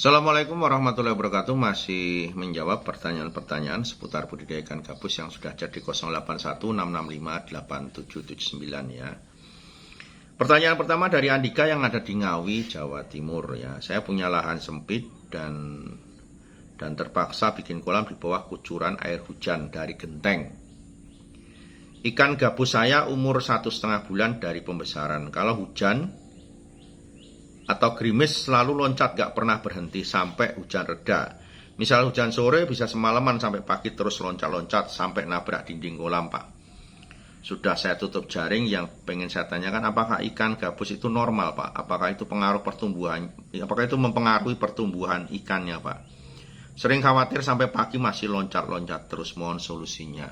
Assalamualaikum warahmatullahi wabarakatuh. Masih menjawab pertanyaan-pertanyaan seputar budidaya ikan gabus yang sudah jadi 0816658779 ya. Pertanyaan pertama dari Andika yang ada di Ngawi, Jawa Timur ya. Saya punya lahan sempit dan terpaksa bikin kolam di bawah kucuran air hujan dari genteng. Ikan gabus saya umur 1,5 bulan dari pembesaran. Kalau hujan atau gerimis selalu loncat, gak pernah berhenti sampai hujan reda. Misal hujan sore bisa semalaman sampai pagi terus loncat-loncat sampai nabrak dinding kolam, Pak. Sudah saya tutup jaring. Yang pengen saya tanyakan, apakah ikan gabus itu normal, Pak? Apakah itu mempengaruhi pertumbuhan ikannya, Pak? Sering khawatir sampai pagi masih loncat-loncat terus. Mohon solusinya.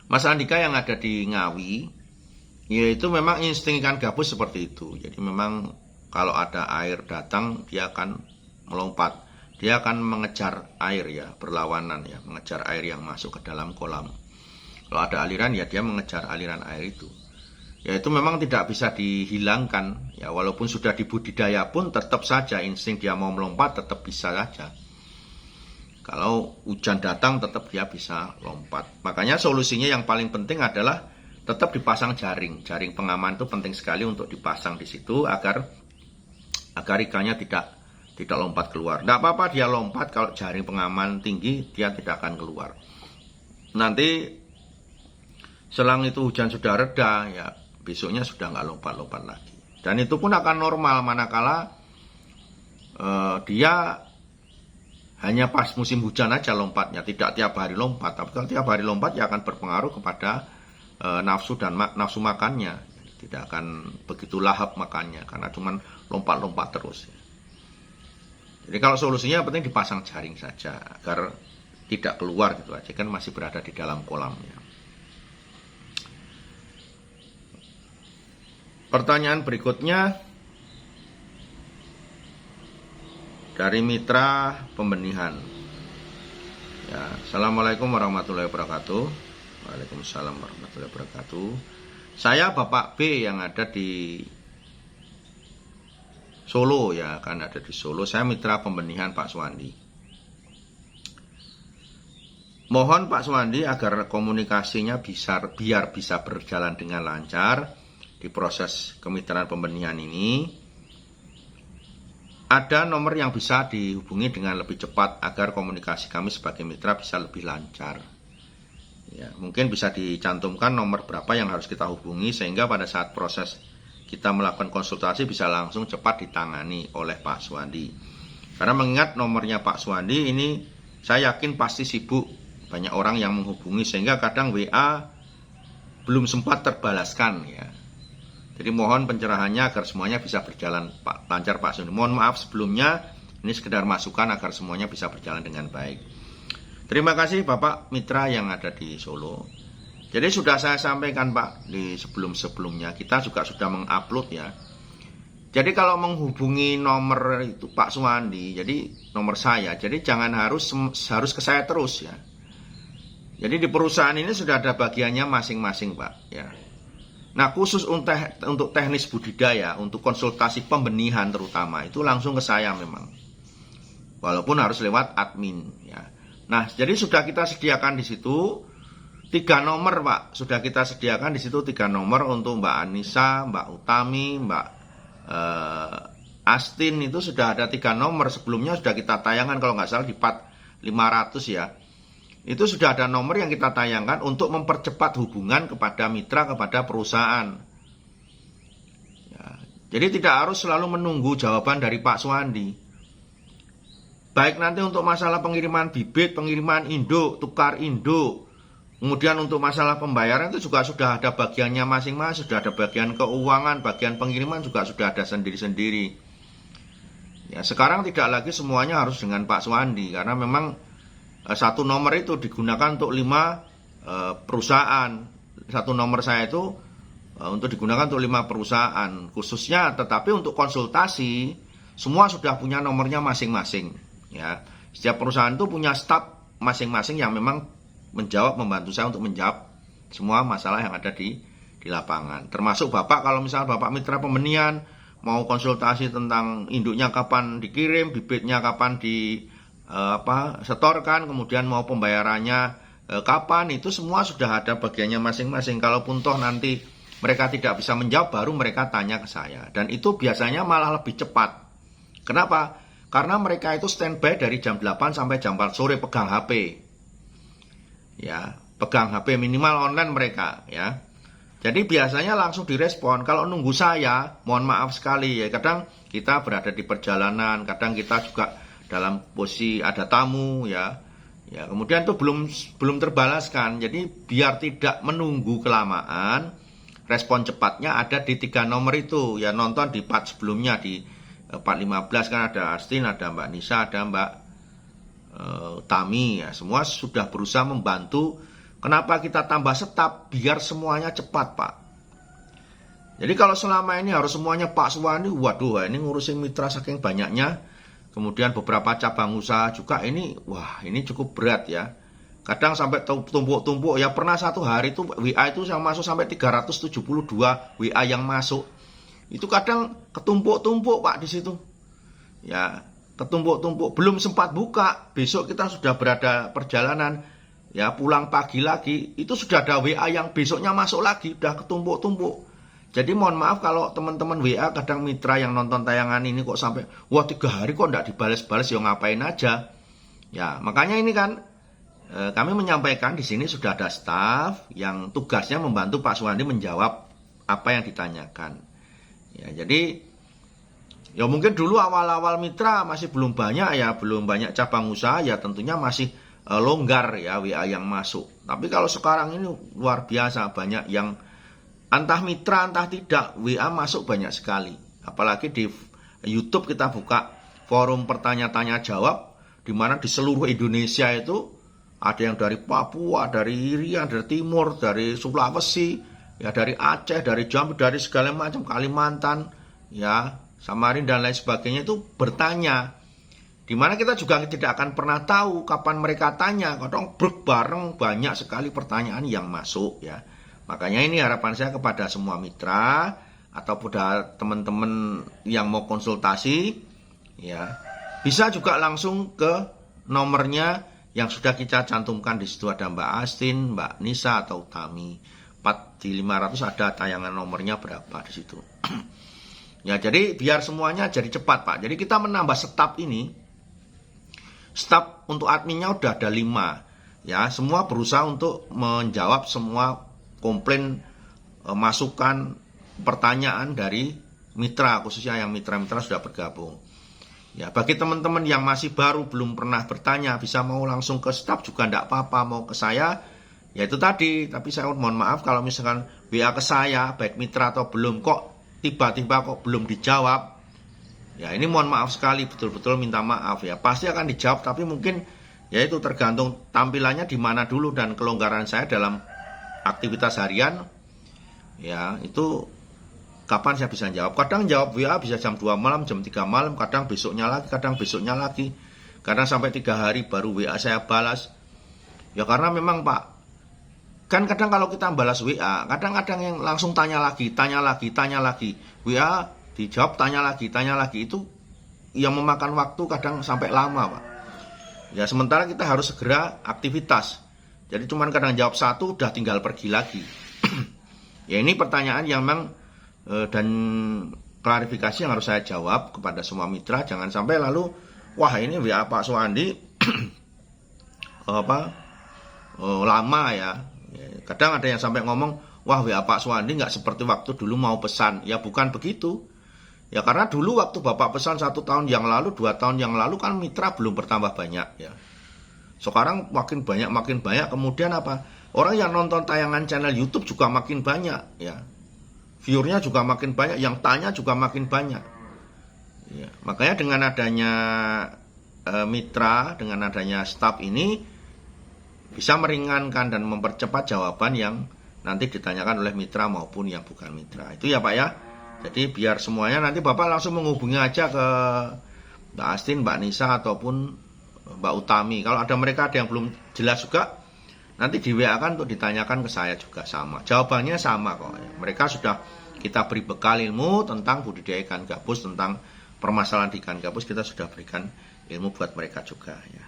Mas Andika yang ada di Ngawi, yaitu memang insting ikan gabus seperti itu. Jadi memang kalau ada air datang dia akan melompat, dia akan mengejar air ya, berlawanan ya, mengejar air yang masuk ke dalam kolam. Kalau ada aliran ya dia mengejar aliran air itu. Ya itu memang tidak bisa dihilangkan ya, walaupun sudah dibudidaya pun tetap saja insting dia mau melompat tetap bisa saja. Kalau hujan datang tetap dia bisa lompat. Makanya solusinya yang paling penting adalah tetap dipasang jaring. Jaring pengaman itu penting sekali untuk dipasang di situ agar ikannya tidak lompat keluar. Tidak apa-apa dia lompat, kalau jaring pengaman tinggi dia tidak akan keluar. Nanti selang itu hujan sudah reda ya, besoknya sudah nggak lompat-lompat lagi. Dan itu pun akan normal manakala dia hanya pas musim hujan aja lompatnya, tidak tiap hari lompat. Tapi kalau tiap hari lompat ya akan berpengaruh kepada nafsu makannya. Tidak akan begitu lahap makannya karena cuman lompat-lompat terus. Jadi kalau solusinya yang penting dipasang jaring saja agar tidak keluar gitu aja, kan masih berada di dalam kolamnya. Pertanyaan berikutnya dari mitra pembenihan. Ya, Assalamualaikum warahmatullahi wabarakatuh. Waalaikumsalam warahmatullahi wabarakatuh. Saya Bapak B yang ada di Solo ya, kan ada di Solo. Saya mitra pembenihan Pak Suwandi. Mohon Pak Suwandi agar komunikasinya biar bisa berjalan dengan lancar di proses kemitraan pembenihan ini. Ada nomor yang bisa dihubungi dengan lebih cepat agar komunikasi kami sebagai mitra bisa lebih lancar. Ya, mungkin bisa dicantumkan nomor berapa yang harus kita hubungi sehingga pada saat proses kita melakukan konsultasi bisa langsung cepat ditangani oleh Pak Suwandi. Karena mengingat nomornya Pak Suwandi ini saya yakin pasti sibuk, banyak orang yang menghubungi sehingga kadang WA belum sempat terbalaskan ya. Jadi mohon pencerahannya agar semuanya bisa berjalan lancar Pak Suwandi. Mohon maaf sebelumnya, ini sekedar masukan agar semuanya bisa berjalan dengan baik. Terima kasih Bapak Mitra yang ada di Solo. Jadi sudah saya sampaikan Pak di sebelum-sebelumnya, kita juga sudah mengupload ya. Jadi kalau menghubungi nomor itu Pak Suwandi, jadi nomor saya, jadi jangan harus ke saya terus ya. Jadi di perusahaan ini sudah ada bagiannya masing-masing Pak ya. Nah khusus untuk teknis budidaya, untuk konsultasi pembenihan terutama, itu langsung ke saya memang. Walaupun harus lewat admin ya. Nah, jadi sudah kita sediakan di situ 3 nomor, Pak. Sudah kita sediakan di situ 3 nomor untuk Mbak Anissa, Mbak Utami, Mbak Astin, itu sudah ada 3 nomor. Sebelumnya sudah kita tayangkan kalau nggak salah di 500 ya. Itu sudah ada nomor yang kita tayangkan untuk mempercepat hubungan kepada mitra, kepada perusahaan. Ya, jadi tidak harus selalu menunggu jawaban dari Pak Suwandi. Baik nanti untuk masalah pengiriman bibit, pengiriman induk, tukar induk. Kemudian untuk masalah pembayaran itu juga sudah ada bagiannya masing-masing. Sudah ada bagian keuangan, bagian pengiriman juga sudah ada sendiri-sendiri. Ya, sekarang tidak lagi semuanya harus dengan Pak Suwandi. Karena memang satu nomor itu digunakan untuk 5 perusahaan. Satu nomor saya itu untuk digunakan untuk 5 perusahaan. Khususnya tetapi untuk konsultasi, semua sudah punya nomornya masing-masing. Ya, setiap perusahaan itu punya staf masing-masing yang memang membantu saya untuk menjawab semua masalah yang ada di lapangan. Termasuk Bapak, kalau misalnya Bapak mitra pembenihan mau konsultasi tentang induknya kapan dikirim, bibitnya kapan di setorkan, kemudian mau pembayarannya kapan, itu semua sudah ada bagiannya masing-masing. Kalaupun toh nanti mereka tidak bisa menjawab, baru mereka tanya ke saya. Dan itu biasanya malah lebih cepat. Kenapa? Karena mereka itu standby dari jam 8 sampai jam 4 sore pegang HP. Ya, pegang HP minimal online mereka, ya. Jadi biasanya langsung direspon. Kalau nunggu saya, mohon maaf sekali ya. Kadang kita berada di perjalanan, kadang kita juga dalam posisi ada tamu ya. Ya, kemudian itu belum terbalaskan. Jadi biar tidak menunggu kelamaan, respon cepatnya ada di 3 nomor itu. Ya, nonton di part sebelumnya di 415 kan ada Astin, ada Mbak Nisa, ada Mbak Tami ya. Semua sudah berusaha membantu. Kenapa kita tambah staf? Biar semuanya cepat, Pak. Jadi kalau selama ini harus semuanya Pak Suwandi, waduh, ini ngurusin mitra saking banyaknya. Kemudian beberapa cabang usaha juga ini, wah ini cukup berat ya. Kadang sampai tumpuk-tumpuk, ya pernah satu hari itu WA itu yang masuk sampai 372 WA yang masuk. Itu kadang ketumpuk-tumpuk, Pak, di situ. Ya, ketumpuk-tumpuk, belum sempat buka, besok kita sudah berada perjalanan. Ya pulang pagi lagi, itu sudah ada WA yang besoknya masuk lagi, udah ketumpuk-tumpuk. Jadi mohon maaf kalau teman-teman WA kadang mitra yang nonton tayangan ini kok sampai, wah 3 hari kok enggak dibales-bales, ya ngapain aja. Ya makanya ini kan kami menyampaikan di sini sudah ada staf yang tugasnya membantu Pak Suwandi menjawab apa yang ditanyakan. Ya jadi ya mungkin dulu awal-awal mitra masih belum banyak ya, belum banyak cabang usaha ya tentunya masih longgar ya WA yang masuk. Tapi kalau sekarang ini luar biasa, banyak yang entah mitra entah tidak WA masuk banyak sekali. Apalagi di YouTube kita buka forum pertanya-tanya jawab, di mana di seluruh Indonesia itu ada yang dari Papua, dari Irian, dari Timur, dari Sulawesi, ya dari Aceh, dari Jambi, dari segala macam, Kalimantan, ya Samarinda dan lain sebagainya itu bertanya. Dimana kita juga tidak akan pernah tahu kapan mereka tanya. Kadang bareng banyak sekali pertanyaan yang masuk ya. Makanya ini harapan saya kepada semua mitra atau pada teman-teman yang mau konsultasi ya, bisa juga langsung ke nomornya yang sudah kita cantumkan. Di situ ada Mbak Astin, Mbak Nisa atau Tami. 4 di 500 ada tayangan nomornya berapa di situ. Ya, jadi biar semuanya jadi cepat, Pak. Jadi kita menambah staf ini. Staf untuk adminnya udah ada 5 ya, semua berusaha untuk menjawab semua komplain, masukan, pertanyaan dari mitra, khususnya yang mitra-mitra sudah bergabung. Ya, bagi teman-teman yang masih baru belum pernah bertanya, bisa mau langsung ke staf juga enggak apa-apa, mau ke saya ya itu tadi. Tapi saya mohon maaf kalau misalkan WA ke saya baik mitra atau belum kok tiba-tiba kok belum dijawab. Ya ini mohon maaf sekali, betul-betul minta maaf ya. Pasti akan dijawab, tapi mungkin ya itu tergantung tampilannya di mana dulu dan kelonggaran saya dalam aktivitas harian. Ya itu kapan saya bisa jawab. Kadang jawab WA bisa jam 2 malam, jam 3 malam, kadang besoknya lagi, kadang besoknya lagi. Kadang sampai 3 hari baru WA saya balas. Ya karena memang Pak, kan kadang kalau kita balas WA, kadang-kadang yang langsung tanya lagi. WA dijawab, tanya lagi, itu yang memakan waktu kadang sampai lama, Pak. Ya sementara kita harus segera aktivitas. Jadi cuman kadang jawab satu udah tinggal pergi lagi. Ya ini pertanyaan yang memang dan klarifikasi yang harus saya jawab kepada semua mitra. Jangan sampai lalu wah ini WA Pak Suwandi lama ya. Kadang ada yang sampai ngomong, wah WA Pak Suwandi nggak seperti waktu dulu mau pesan. Ya bukan begitu. Ya karena dulu waktu Bapak pesan 1 tahun yang lalu, 2 tahun yang lalu kan mitra belum bertambah banyak ya. Sekarang makin banyak, kemudian apa? Orang yang nonton tayangan channel YouTube juga makin banyak ya. Viewernya juga makin banyak, yang tanya juga makin banyak. Ya, makanya dengan adanya mitra, dengan adanya staff ini bisa meringankan dan mempercepat jawaban yang nanti ditanyakan oleh mitra maupun yang bukan mitra. Itu ya Pak ya. Jadi biar semuanya nanti Bapak langsung menghubungi aja ke Mbak Astin, Mbak Nisa ataupun Mbak Utami. Kalau ada mereka ada yang belum jelas juga, nanti di WA kan untuk ditanyakan ke saya juga sama. Jawabannya sama kok. Mereka sudah kita beri bekal ilmu tentang budidaya ikan gabus, tentang permasalahan di ikan gabus, kita sudah berikan ilmu buat mereka juga ya.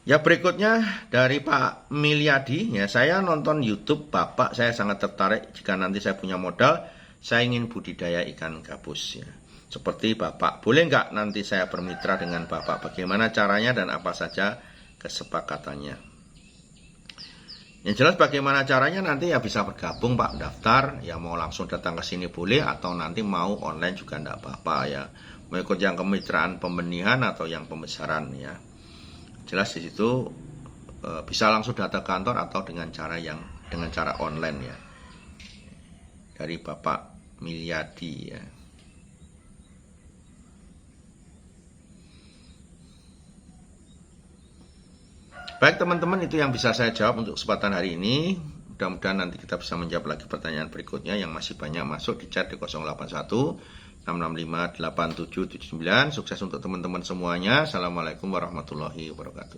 Ya, berikutnya dari Pak Milyadi, ya, saya nonton YouTube Bapak, saya sangat tertarik jika nanti saya punya modal, saya ingin budidaya ikan gabus ya. Seperti Bapak, boleh nggak nanti saya bermitra dengan Bapak? Bagaimana caranya dan apa saja kesepakatannya? Yang jelas bagaimana caranya nanti ya bisa bergabung Pak, daftar, ya mau langsung datang ke sini boleh, atau nanti mau online juga enggak apa-apa ya. Mau ikut yang kemitraan pembenihan atau yang pembesaran ya. Jelas di situ bisa langsung datang ke kantor atau dengan cara online ya. Dari Bapak Milyadi ya. Baik teman-teman, itu yang bisa saya jawab untuk kesempatan hari ini. Mudah-mudahan nanti kita bisa menjawab lagi pertanyaan berikutnya yang masih banyak masuk di chat di 081 665 8779. Sukses untuk teman-teman semuanya. Assalamualaikum warahmatullahi wabarakatuh.